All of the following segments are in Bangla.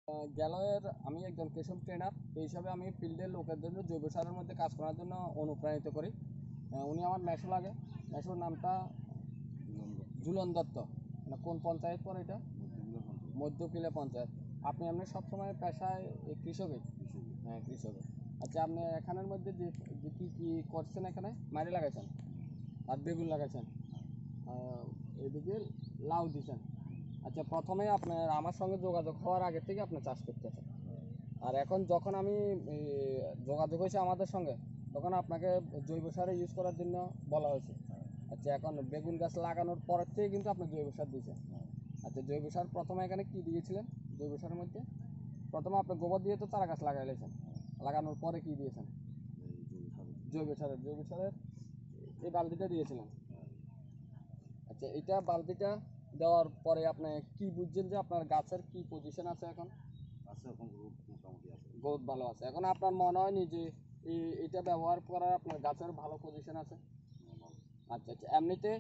গ্যালয়ের আমি একজন কৃষক ট্রেনার। এই হিসাবে আমি ফিল্ডের লোকের জন্য জৈব সারের মধ্যে কাজ করার জন্য অনুপ্রাণিত করি। উনি আমার মেসো লাগে। মেসোর নামটা ঝুলন দত্ত। মানে কোন পঞ্চায়েত পর এটা? মধ্যকিলা পঞ্চায়েত। আপনি সবসময় পেশায় কৃষকই? হ্যাঁ, কৃষকই। আচ্ছা, আপনি এখানের মধ্যে যে কী কী করছেন, এখানে মাইরে লাগাইছেন আর বেগুন লাগাইছেন, এদিকে লাউ দিছেন। আচ্ছা, প্রথমে আপনার আমার সঙ্গে যোগাযোগ হওয়ার আগে থেকে আপনি চাষ করতেছেন, আর এখন যখন আমি যোগাযোগ হয়েছে আমাদের সঙ্গে, তখন আপনাকে জৈব সার ইউজ করার জন্য বলা হয়েছে। আচ্ছা, এখন বেগুন গাছ লাগানোর পরের থেকে কিন্তু আপনি জৈব সার দিয়েছেন। আচ্ছা, জৈব সার প্রথমে এখানে কি দিয়েছিলেন? জৈব সারের মধ্যে প্রথমে আপনি গোবর দিয়ে তো চারা গাছ লাগাইলেছেন, লাগানোর পরে কি দিয়েছেন? জৈব সারের এই বালতিটা দিয়েছিলেন। আচ্ছা, এটা বালতিটা দেওয়ার পরে আপনি কি বুঝছেন যে আপনার গাছের কি পজিশন আছে এখন? গ্রোথ ভালো আছে। এখন আপনার মনে হয়নি যে এটা ব্যবহার করার আপনার গাছের ভালো পজিশন আছে? আচ্ছা আচ্ছা। এমনিতে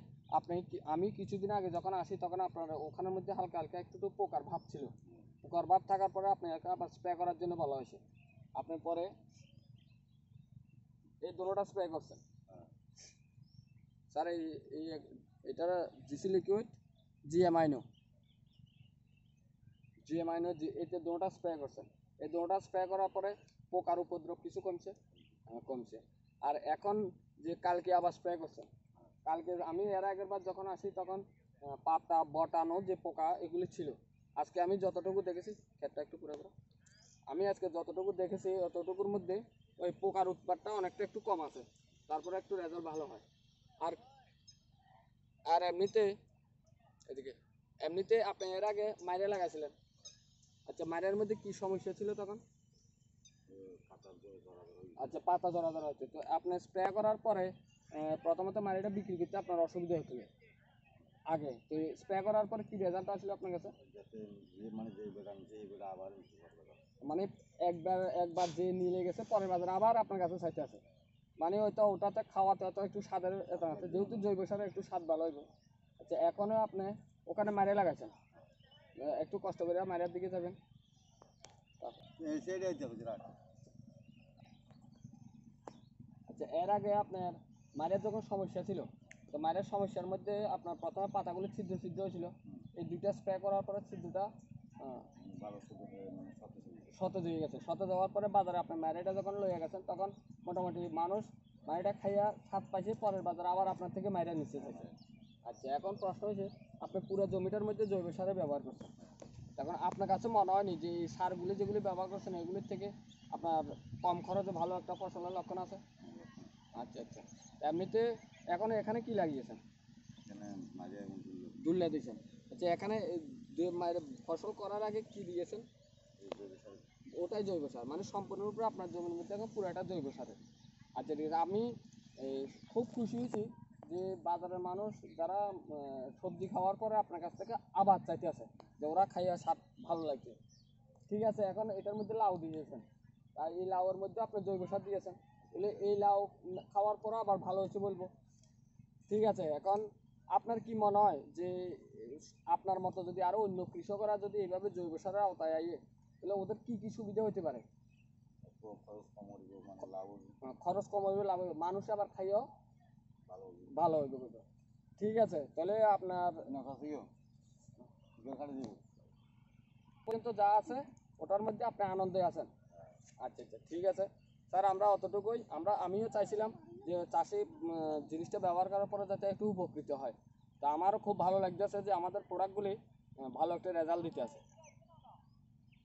আমি কিছুদিন আগে যখন আসি তখন আপনার ওখানের মধ্যে হালকা হালকা একটু পোকার ভাব ছিল। পোকার ভাব থাকার পরে আপনাকে আবার স্প্রে করার জন্য বলা হয়েছে। আপনি পরে এই দুটোটা স্প্রে করছেন। স্যার, এই এটার জিসি লিকুইড, জিএমআইনো জিএমআইনো এতে দুটোটা স্প্রে করছেন। এই দুটোটা স্প্রে করার পরে পোকার উপদ্রব কিছু কমছে? কমছে। আর এখন যে কালকে আবার স্প্রে করছেন, কালকে আমি এর আগের বার যখন আসি তখন পাতা বটানো যে পোকা এগুলি ছিল। আজকে আমি যতটুকু দেখেছি, ক্ষেতটা একটু পুরো পুরো, আমি আজকে যতটুকু দেখেছি ততটুকুর মধ্যে ওই পোকার উৎপাতটা অনেকটা একটু কম আছে, তারপরে একটু রেজাল্ট ভালো হয়। আর আর এমনিতে এদিকে এমনিতে আপনি এর আগে মাইরে লাগাইছিলেন। আচ্ছা, মাইরের মধ্যে কি সমস্যা ছিল তখন? আচ্ছা, পাতা জরা জরা হচ্ছে। তো আপনি স্প্রে করার পরে প্রথমত মাইরেটা বিক্রি করতে আপনার অসুবিধা হচ্ছিল আগে, তো স্প্রে করার পরে কি রেজাল্ট আসলে আপনার কাছে? মানে একবার একবার যে নিয়ে গেছে পরের বাজারে আবার আপনার কাছে চাইতে আছে, মানে হয়তো ওটাতে খাওয়াতে হয়তো একটু স্বাদের এটা আছে, যেহেতু জৈব সারে একটু স্বাদ ভালো হইব। আচ্ছা, এখনও আপনি ওখানে মারে লাগাইছেন, একটু কষ্ট করে মারের দিকে যাবেন। আচ্ছা, এর আগে আপনার মারের যখন সমস্যা ছিল, তো মারের সমস্যার মধ্যে আপনার প্রথমে পাতাগুলো ছিদ্র ছিদ্র হয়েছিল। এই দুইটা স্প্রে করার পরে ছিদ্রটা সতেজ হয়ে গেছে। সতেজ হওয়ার পরে বাজারে আপনার ম্যারিটা যখন লইয়া গেছেন তখন মোটামুটি মানুষ ম্যারিটা খাইয়া স্বাদ পাইছে, পরের বাজারে আবার আপনার থেকে ম্যারিটা নিচ্ছে থাকে। আচ্ছা, এখন প্রশ্ন হয়েছে, আপনি পুরো জমিটার মধ্যে জৈব সারে ব্যবহার করছেন, এখন আপনার কাছে মনে হয়নি যে এই সারগুলি যেগুলি ব্যবহার করছেন এগুলির থেকে আপনার কম খরচে ভালো একটা ফসলের লক্ষণ আছে? আচ্ছা আচ্ছা। এমনিতে এখন এখানে কি লাগিয়েছেন? দুল্লা দিয়েছেন। আচ্ছা, এখানে ফসল করার আগে কি দিয়েছেন? ওটাই জৈব সার, মানে সম্পূর্ণরূপে আপনার জমির মধ্যে এখন পুরোটা জৈব সারের। আচ্ছা, ঠিক আছে। আমি খুব খুশি হয়েছি যে বাজারের মানুষ যারা সবজি খাওয়ার পরে আপনার কাছ থেকে আবার চাইতে আছে, যে ওরা খাইয়া স্বাদ ভালো লাগছে। ঠিক আছে, এখন এটার মধ্যে লাউ দিয়েছেন, আর এই লাউয়ের মধ্যে আপনি জৈব সার দিয়েছেন, তাহলে এই লাউ খাওয়ার পরে আবার ভালো হয়েছে বলবো। ঠিক আছে, এখন আপনার কি মনে হয় যে আপনার মতো যদি আরো অন্য কৃষকরা যদি এইভাবে জৈব সারের আওতায় আইয়ে, তাহলে ওদের কি কি সুবিধা হতে পারে? খরচ কম হইবে, লাভ হইবে, মানুষ আবার খাইও ভালো হইবে বুঝো। ঠিক আছে, তাহলে আপনার পর্যন্ত যা আছে ওটার মধ্যে আপনি আনন্দে আছেন। আচ্ছা আচ্ছা, ঠিক আছে স্যার, আমরা অতটুকুই। আমিও চাইছিলাম যে চাষি জিনিসটা ব্যবহার করার পরে যাতে একটু উপকৃত হয়। তা আমারও খুব ভালো লাগতেছে যে আমাদের প্রোডাক্টগুলি ভালো একটা রেজাল্ট দিতে আছে।